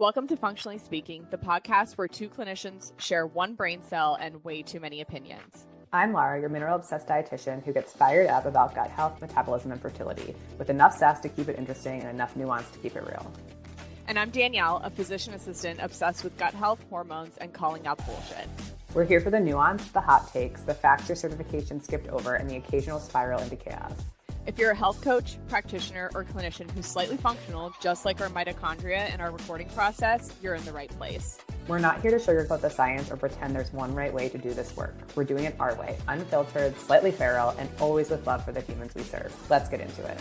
Welcome to Functionally Speaking, the podcast where two clinicians share one brain cell and way too many opinions. I'm Laura, your mineral-obsessed dietitian who gets fired up about gut health, metabolism, and fertility, with enough sass to keep it interesting and enough nuance to keep it real. And I'm Danielle, a physician assistant obsessed with gut health, hormones, and calling out bullshit. We're here for the nuance, the hot takes, the facts your certification skipped over, and the occasional spiral into chaos. If you're a health coach, practitioner, or clinician who's slightly functional, just like our mitochondria in our recording process, you're in the right place. We're not here to sugarcoat the science or pretend there's one right way to do this work. We're doing it our way, unfiltered, slightly feral, and always with love for the humans we serve. Let's get into it.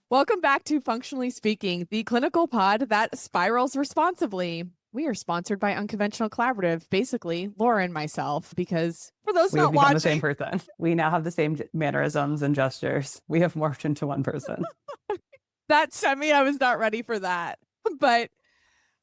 Welcome back to Functionally Speaking, the clinical pod that spirals responsibly. We are sponsored by Unconventional Collaborative, basically Laura and myself, because for those not watching, the same person. We now have the same mannerisms and gestures. We have morphed into one person. That semi, I was not ready for that. But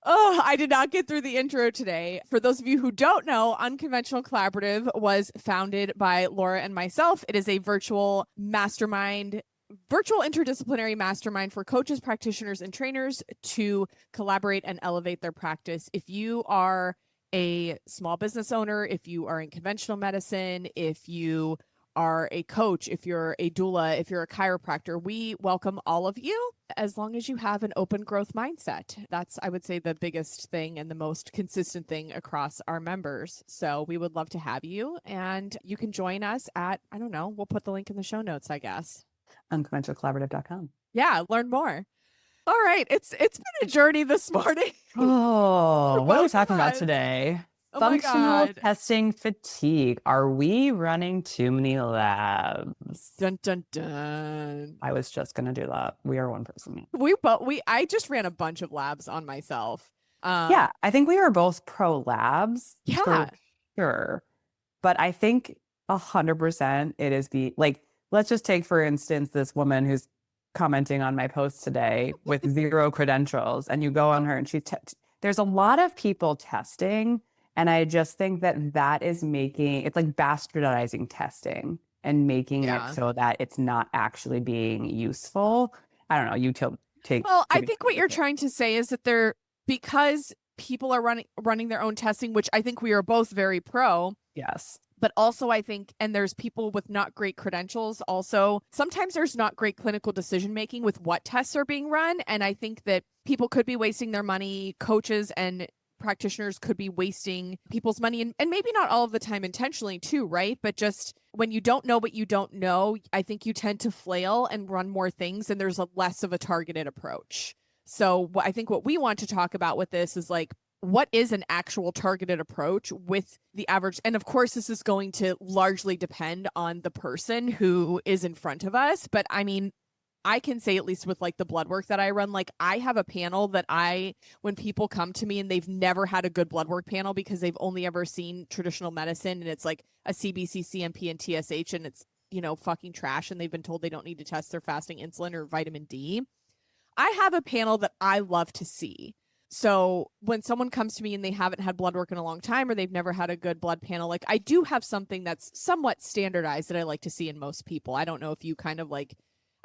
I did not get through the intro today. For those of you who don't know, Unconventional Collaborative was founded by Laura and myself. It is a virtual interdisciplinary mastermind for coaches, practitioners, and trainers to collaborate and elevate their practice. If you are a small business owner, if you are in conventional medicine, if you are a coach, if you're a doula, if you're a chiropractor, we welcome all of you as long as you have an open growth mindset. That's, I would say, the biggest thing and the most consistent thing across our members. So we would love to have you, and you can join us at, I don't know, we'll put the link in the show notes, I guess. Unconventionalcollaborative.com. Yeah, learn more. All right, it's been a journey this morning. Oh, what are we talking about today? Oh Functional testing fatigue. Are we running too many labs? Dun dun dun. I was just gonna do that. We are one person. I just ran a bunch of labs on myself. Yeah, I think we are both pro labs. Yeah, for sure. But I think 100% it is let's just take, for instance, this woman who's commenting on my post today with zero credentials, and you go on her and there's a lot of people testing. And I just think that is it's like bastardizing testing and making it so that it's not actually being useful. I don't know. You take. Well, I think what you're trying to say is that because people are running their own testing, which I think we are both very pro. Yes. But also I think, and there's people with not great credentials also, sometimes there's not great clinical decision-making with what tests are being run. And I think that people could be wasting their money, coaches and practitioners could be wasting people's money, and maybe not all of the time intentionally too, right? But just when you don't know what you don't know, I think you tend to flail and run more things, and there's less of a targeted approach. So I think what we want to talk about with this is what is an actual targeted approach with the average? And of course, this is going to largely depend on the person who is in front of us. But I mean, I can say, at least with the blood work that I run, I have a panel that when people come to me and they've never had a good blood work panel because they've only ever seen traditional medicine, and it's like a CBC, CMP, and TSH, and it's, fucking trash, and they've been told they don't need to test their fasting insulin or vitamin D. I have a panel that I love to see. So when someone comes to me and they haven't had blood work in a long time, or they've never had a good blood panel, I do have something that's somewhat standardized that I like to see in most people. I don't know if you kind of I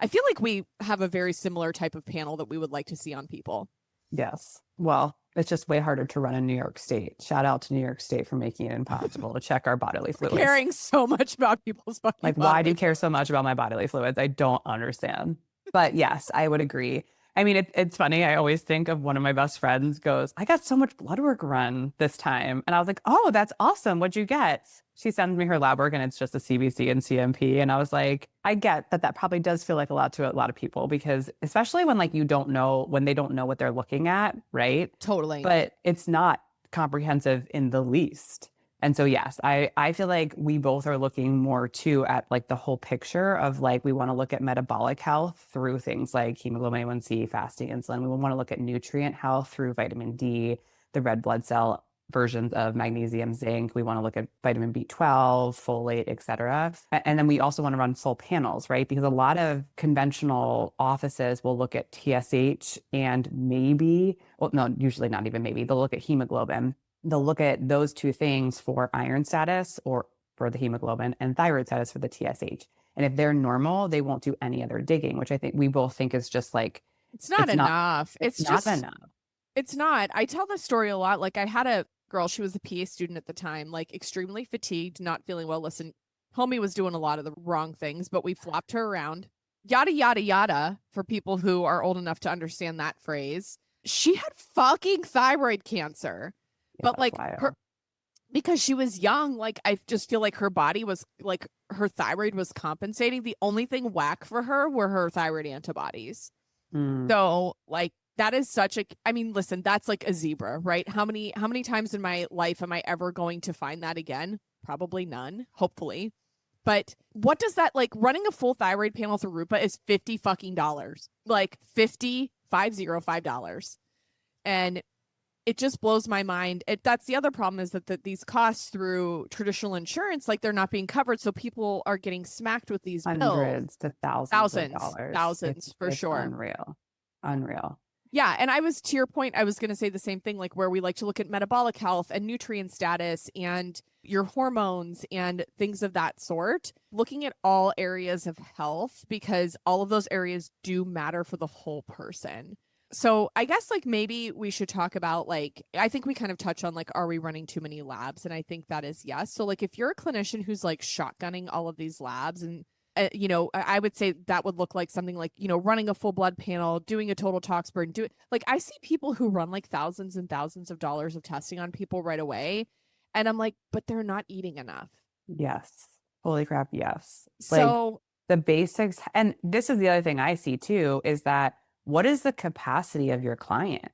feel like we have a very similar type of panel that we would like to see on people. Yes. Well, it's just way harder to run in New York State. Shout out to New York State for making it impossible to check our bodily fluids. Caring so much about people's fucking why do you care so much about my bodily fluids? I don't understand. But yes, I would agree. I mean, it's funny. I always think of one of my best friends goes, I got so much blood work run this time. And I was like, oh, that's awesome. What'd you get? She sends me her lab work and it's just a CBC and CMP. And I was like, I get that probably does feel like a lot to a lot of people, because especially when when they don't know what they're looking at, right? Totally. But it's not comprehensive in the least. And so, yes, I feel like we both are looking more too at the whole picture of we want to look at metabolic health through things like hemoglobin A1C, fasting insulin. We want to look at nutrient health through vitamin D, the red blood cell versions of magnesium, zinc. We want to look at vitamin B12, folate, et cetera. And then we also want to run full panels, right? Because a lot of conventional offices will look at TSH and usually not even maybe, they'll look at hemoglobin. They'll look at those two things for iron status or for the hemoglobin, and thyroid status for the TSH. And if they're normal, they won't do any other digging, which I think we both think is just like, It's not it's not, enough. it's not enough. It's not. I tell this story a lot. Like I had a girl, she was a PA student at the time, like extremely fatigued, not feeling well. Listen, homie was doing a lot of the wrong things, but we flopped her around. Yada yada yada for people who are old enough to understand that phrase. She had fucking thyroid cancer. Yeah, But that's like her wild. because she was young, like I just feel like her body was like her thyroid was compensating. The only thing whack for her were her thyroid antibodies. Mm, So like that is such a I mean, listen, that's like a zebra, right? How many times in my life am I ever going to find that again? Probably none, hopefully. But what does that like running a full thyroid panel through Rupa is 50 fucking dollars. Like 50 $505. And it just blows my mind. That's the other problem is that these costs through traditional insurance, like they're not being covered. So people are getting smacked with these bills. hundreds to thousands of Thousands, dollars. thousands for It's sure. unreal. Unreal. Yeah, and I was to your point, I was going to say the same thing, like where we like to look at metabolic health and nutrient status and your hormones and things of that sort, looking at all areas of health because all of those areas do matter for the whole person. So I guess like maybe we should talk about like I think we kind of touch on like are we running too many labs, and I think that is yes. So like if you're a clinician who's like shotgunning all of these labs and I would say that would look like something like, running a full blood panel, doing a total tox burn, do it. Like I see people who run like thousands and thousands of dollars of testing on people right away. And I'm like, but they're not eating enough. Yes. Holy crap. Yes. Like So the basics. And this is the other thing I see too is that what is the capacity of your client?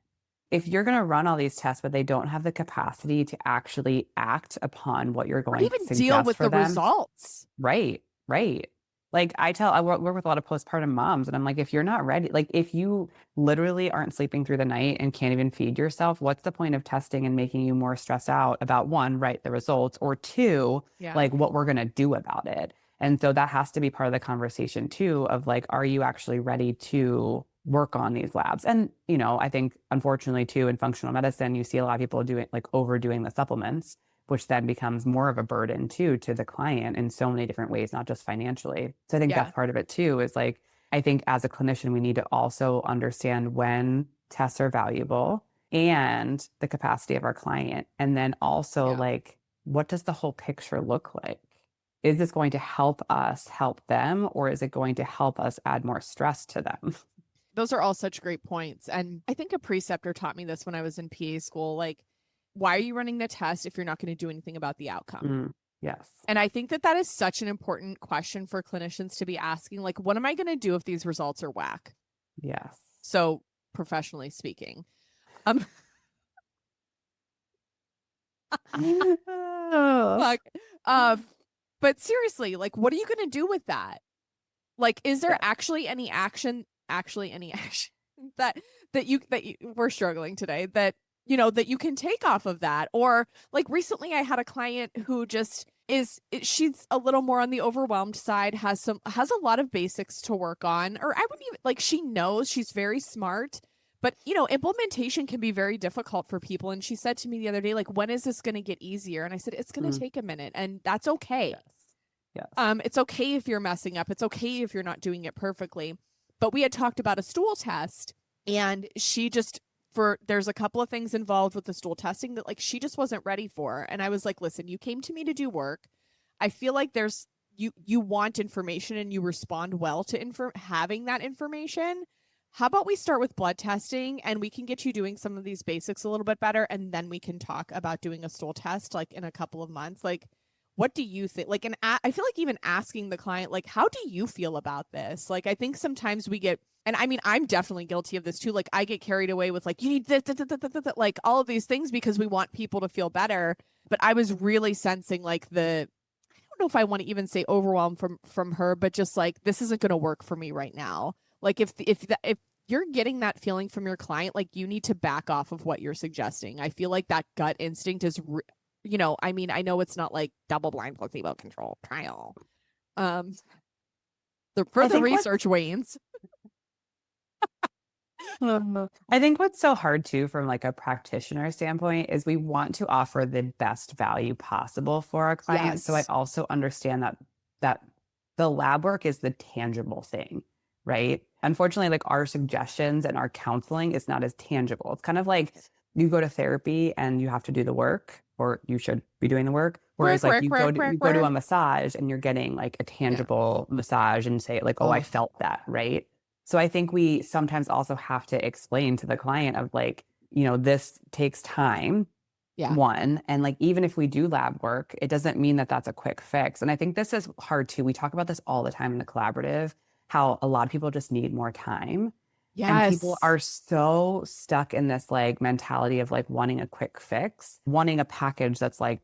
If you're going to run all these tests, but they don't have the capacity to actually act upon what you're or going to even deal suggest with for the them, results. right, right. Like I work with a lot of postpartum moms, and I'm like, if you're not ready, like if you literally aren't sleeping through the night and can't even feed yourself, what's the point of testing and making you more stressed out about one, right, the results, or two, Yeah. like what we're gonna do about it? And so that has to be part of the conversation too, of like, are you actually ready to work on these labs? And I think unfortunately too, in functional medicine, you see a lot of people doing like overdoing the supplements, which then becomes more of a burden too to the client in so many different ways, not just financially. So I think Yeah. that's part of it too, is like, I think as a clinician, we need to also understand when tests are valuable and the capacity of our client. And then also Yeah. like, what does the whole picture look like? Is this going to help us help them, or is it going to help us add more stress to them? Those are all such great points. And I think a preceptor taught me this when I was in PA school. Like, why are you running the test if you're not going to do anything about the outcome? Mm, yes. And I think that that is such an important question for clinicians to be asking. Like, what am I going to do if these results are whack? Yes. So, professionally speaking, um, Oh, fuck. Uh, but seriously, like, what are you going to do with that? Like, is there yeah. actually any action that that you we're struggling today that that you can take off of that? Or like recently I had a client who just she's a little more on the overwhelmed side, has a lot of basics to work on, or I wouldn't even like she knows she's very smart, but implementation can be very difficult for people. And she said to me the other day, like, when is this going to get easier? And I said, it's going to Mm, take a minute, and that's okay. yes. Yes. It's okay if you're messing up. It's okay if you're not doing it perfectly. But we had talked about a stool test, and she just there's a couple of things involved with the stool testing that like she just wasn't ready for. And I was like, listen, you came to me to do work. I feel like there's you want information and you respond well to having that information. How about we start with blood testing and we can get you doing some of these basics a little bit better, and then we can talk about doing a stool test like in a couple of months. Like, what do you think? Like, and I feel like even asking the client, like, how do you feel about this? Like, I think sometimes we get, and I mean, I'm definitely guilty of this too. Like, I get carried away with like, you need this, like all of these things because we want people to feel better. But I was really sensing like I don't know if I want to even say overwhelm from her, but just like this isn't going to work for me right now. Like, if you're getting that feeling from your client, like you need to back off of what you're suggesting. I feel like that gut instinct is I mean, I know it's not like double blind placebo control trial. Um, for I the think what's research wanes. I think what's so hard too from like a practitioner standpoint is we want to offer the best value possible for our clients. So I Yes. also understand that the lab work is the tangible thing, right? Unfortunately, like our suggestions and our counseling is not as tangible. It's kind of like you go to therapy and you have to do the work, or you should be doing the work. Whereas Work, like work, work, you work, go to a work. massage and you're getting like a Yeah. tangible massage and say like, oh, I Oh, felt that, right? So I think we sometimes also have to explain to the client of like, this takes time, yeah. one, and like even if we do lab work, it doesn't mean that that's a quick fix. And I think this is hard too. We talk about this all the time in the collaborative, how a lot of people just need more time. And people Yes. are so stuck in this like mentality of like wanting a quick fix, wanting a package that's like,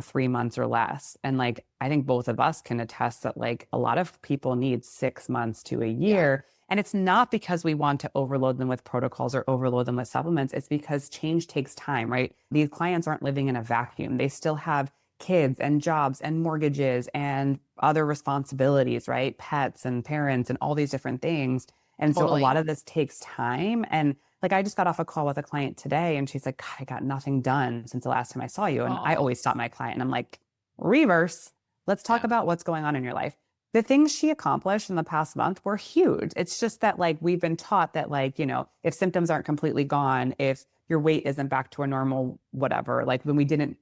3 months or less. And like, I think both of us can attest that like a lot of people need 6 months to a Yeah. year. And it's not because we want to overload them with protocols or overload them with supplements. It's because change takes time, right? These clients aren't living in a vacuum. They still have kids and jobs and mortgages and other responsibilities, right? Pets and parents and all these different things. And so a lot Totally. of this takes time. And like I just got off a call with a client today and she's like, God, I got nothing done since the last time I saw you. And I Oh, always stop my client and I'm like, reverse. Let's talk yeah. about what's going on in your life. The things she accomplished in the past month were huge. It's just that like we've been taught that like, if symptoms aren't completely gone, if your weight isn't back to a normal whatever, like when we didn't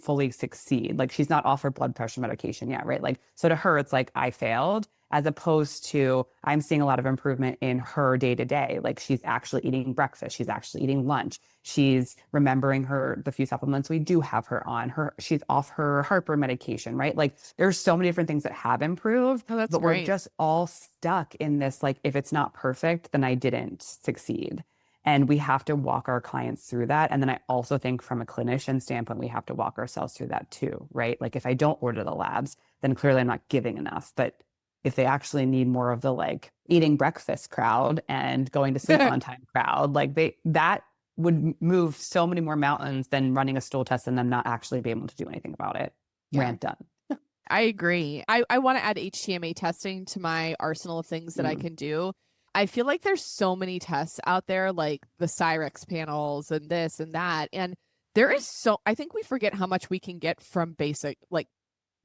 fully succeed. Like she's not off her blood pressure medication yet, right? Like so to her it's like I failed, as opposed to I'm seeing a lot of improvement in her day to day. Like she's actually eating breakfast, she's actually eating lunch, she's remembering the few supplements we do have her on. She's off her heartburn medication, right? Like there's so many different things that have improved, Oh, that's but we're great. just all stuck in this like if it's not perfect, then I didn't succeed. And we have to walk our clients through that. And then I also think from a clinician standpoint, we have to walk ourselves through that too, right? Like if I don't order the labs, then clearly I'm not giving enough. But if they actually need more of the like eating breakfast crowd and going to sleep on time crowd, like that would move so many more mountains than running a stool test and them not actually be able to do anything about it. Yeah. Rant done. I agree. I want to add HTMA testing to my arsenal of things that I Mm, can do. I feel like there's so many tests out there, like the Cyrex panels and this and that. And I think we forget how much we can get from basic, like,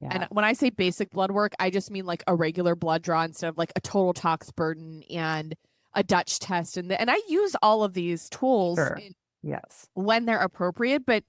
and yeah, when I say basic blood work, I just mean like a regular blood draw instead of like a total tox burden and a Dutch test. And I use all of these tools sure. Yes. when they're appropriate, but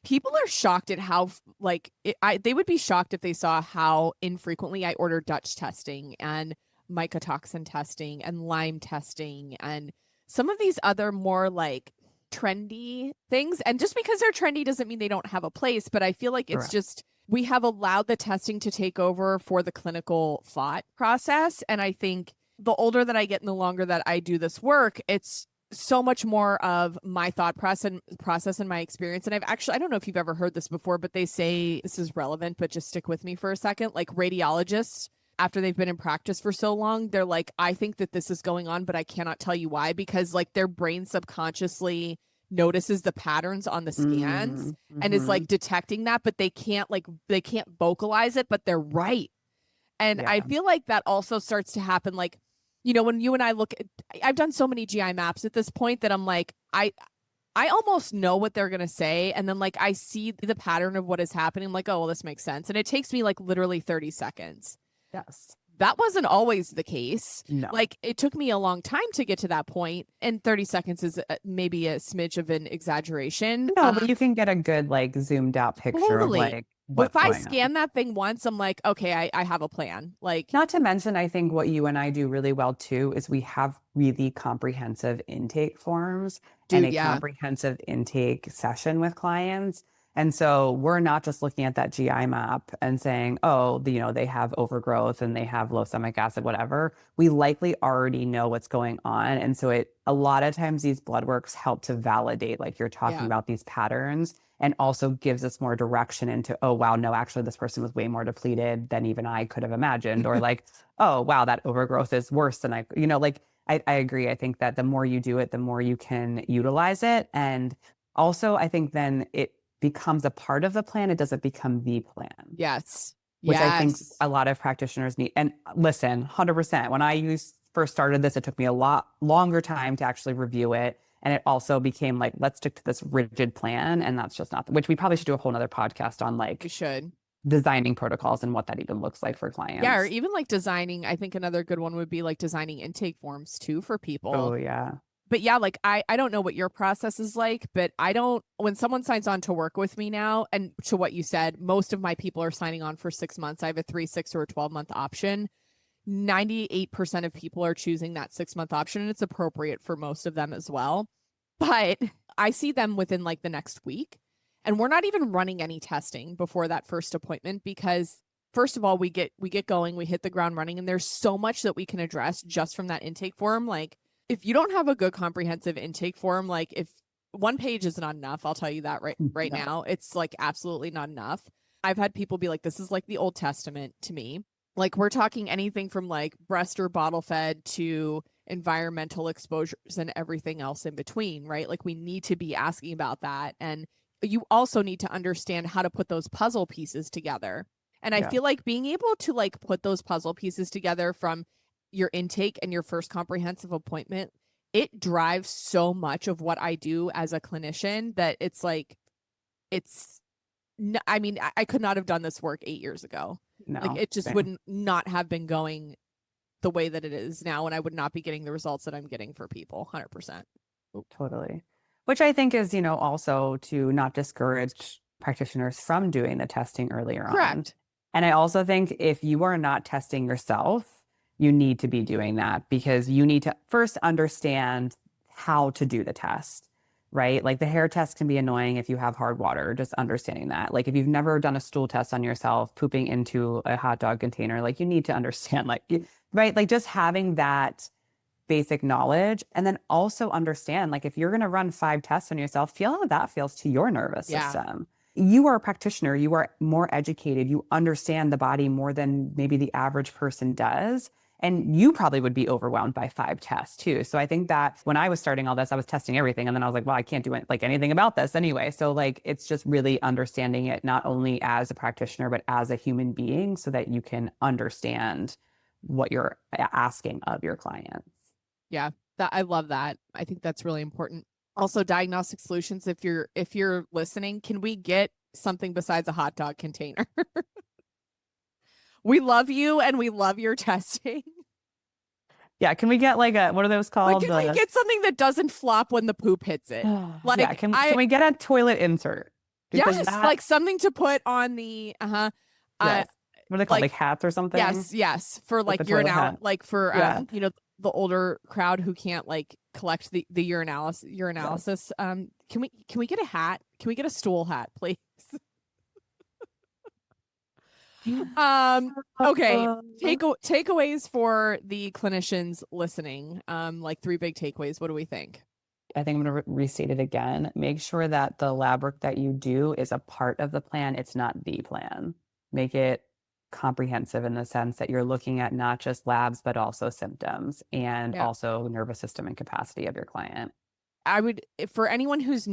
people are shocked at how they would be shocked if they saw how infrequently I order Dutch testing and mycotoxin testing and Lyme testing and some of these other more like trendy things. And just because they're trendy doesn't mean they don't have a place, but I feel like it's Correct. just we have allowed the testing to take over for the clinical thought process. And I think the older that I get and the longer that I do this work, it's so much more of my thought process and my experience. And I don't know if you've ever heard this before, but they say this is relevant, but just stick with me for a second. Like radiologists, after they've been in practice for so long, they're like, I think that this is going on, but I cannot tell you why, because like their brain subconsciously notices the patterns on the scans Mm, and is hmm. like detecting that, but they can't vocalize it, but they're right. And I Yeah. feel like that also starts to happen like, when you and I look at, I've done so many GI maps at this point that I'm like, I almost know what they're going to say. And then like I see the pattern of what is happening. I'm like, oh, well, this makes sense. And it takes me like literally 30 seconds. Yes. That wasn't always the case. No. Like it took me a long time to get to that point, and 30 seconds is maybe a smidge of an exaggeration. No, but you can get a good like zoomed out picture of Totally. like But if what's I going on. scan that thing once, I'm like, okay, I have a plan. Like, Not to mention, I think what you and I do really well too is we have really comprehensive intake forms and dude, a yeah, comprehensive intake session with clients. And so we're not just looking at that GI map and saying, oh, they have overgrowth and they have low stomach acid, whatever. We likely already know what's going on. And so a lot of times these blood works help to validate, like you're talking yeah. about these patterns, and also gives us more direction into, oh, wow, no, actually, this person was way more depleted than even I could have imagined. Or like, oh, wow, that overgrowth is worse than like, I agree. I think that the more you do it, the more you can utilize it. And also, I think then it becomes a part of the plan. It doesn't become the plan, Yes. which I think Yes. a lot of practitioners need. And listen, 100%. When first started this, it took me a lot longer time to actually review it. And it also became like, let's stick to this rigid plan. And that's just not, which we probably should do a whole nother podcast on We like should. designing protocols and what that even looks like for Yeah, or clients. even like designing, I think another good one would be like designing intake forms too for Oh people. yeah. But yeah, like I don't know what your process is like, but I don't when someone signs on to work with me now, and to what you said, most of my people are signing on for 6 months. I have a 3, 6, or a 12-month option. 98% of people are choosing that 6-month option, and it's appropriate for most of them as well. But I see them within like the next week, and we're not even running any testing before that first appointment because first of all, we get going, we hit the ground running, and there's so much that we can address just from that intake form. Like if you don't have a good comprehensive intake form, like if one page is not enough, I'll tell you that right No. now. It's like absolutely not enough. I've had people be like, this is like the Old Testament to me. Like we're talking anything from like breast or bottle fed to environmental exposures and everything else in between, right? Like we need to be asking about that. And you also need to understand how to put those puzzle pieces together. And I Yeah. feel like being able to like put those puzzle pieces together from your intake and your first comprehensive appointment, it drives so much of what I do as a clinician that it's like, it's, I mean, I could not have done this work 8 years ago. Like No. it just Same. wouldn't not have been going the way that it is now, and I would not be getting the results that I'm getting for people 100%. Totally. Which I think is, also to not discourage practitioners from doing the testing earlier on. Correct. And I also think if you are not testing yourself, you need to be doing that because you need to first understand how to do the test, right? Like the hair test can be annoying if you have hard water, just understanding that. Like if you've never done a stool test on yourself, pooping into a hot dog container, like you need to understand, like, right? Like just having that basic knowledge and then also understand like if you're going to run 5 tests on yourself, feel how that feels to your nervous Yeah. system. You are a practitioner, you are more educated, you understand the body more than maybe the average person does, and you probably would be overwhelmed by 5 tests too. So I think that when I was starting all this, I was testing everything and then I was like, well, I can't do it, like anything about this anyway. So like it's just really understanding it not only as a practitioner but as a human being so that you can understand what you're asking of your clients. Yeah. That I love that. I think that's really important. Also, diagnostic solutions, if you're listening, can we get something besides a hot dog container? We love you and we love your testing. Yeah, can we get like a what are those But called? can we get something that doesn't flop when the poop hits it? Yeah, Like can I we get a toilet insert? Because yes, that like something to put on the uh yes. What are they called? Like like hats or something? yes, for Like the like toilet urinal hat. like for Yeah. the older crowd who can't like collect the Yes. urinalysis. Can we get a hat? Can we get a stool hat, please? Okay. Takeaways for the clinicians listening. Like 3 big takeaways. What do we think? I think I'm going to restate it again. Make sure that the lab work that you do is a part of the plan. It's not the plan. Make it comprehensive in the sense that you're looking at not just labs, but also symptoms and Yeah. also nervous system and capacity of your client. I would for anyone who's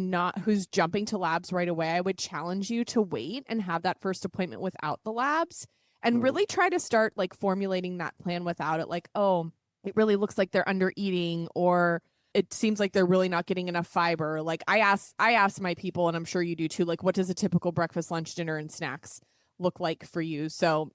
jumping to labs right away, I would challenge you to wait and have that first appointment without the labs and Ooh, really try to start like formulating that plan without it. Like, oh, it really looks like they're under eating, or it seems like they're really not getting enough fiber. Like I ask my people, and I'm sure you do too, like what does a typical breakfast, lunch, dinner, and snacks look like for you? So,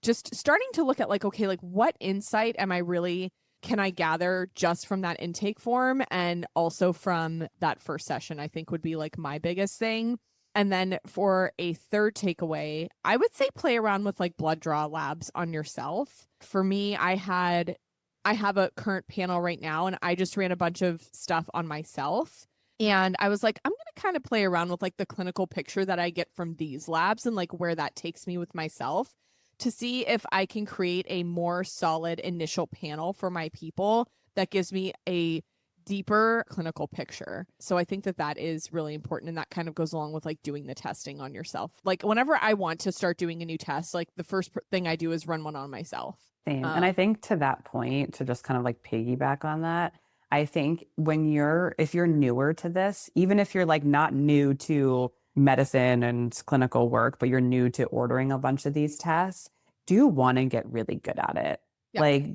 just starting to look at like, okay, like what insight am I really can I gather just from that intake form and also from that first session, I think would be like my biggest thing. And then for a third takeaway, I would say play around with like blood draw labs on yourself. For me, I have a current panel right now and I just ran a bunch of stuff on myself. And I was like, I'm going to kind of play around with like the clinical picture that I get from these labs and like where that takes me with myself to see if I can create a more solid initial panel for my people that gives me a deeper clinical picture. So I think that that is really important and that kind of goes along with like doing the testing on yourself. Like whenever I want to start doing a new test, like the first thing I do is run one on myself. same. And I Um think to that point, to just kind of like piggyback on that, I think if you're newer to this, even if you're like not new to medicine and clinical work, but you're new to ordering a bunch of these tests, do want to get really good at it. yeah. Like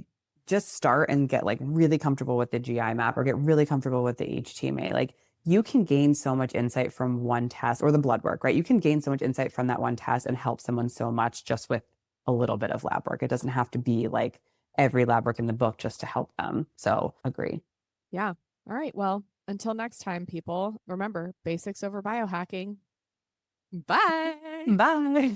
just start and get like really comfortable with the GI map or get really comfortable with the HTMA. Like you can gain so much insight from one test or the blood work, right? You can gain so much insight from that one test and help someone so much just with a little bit of lab work. It doesn't have to be like every lab work in the book just to help them. So agree. Yeah. All right. Well, until next time, people, remember basics over biohacking. Bye. Bye.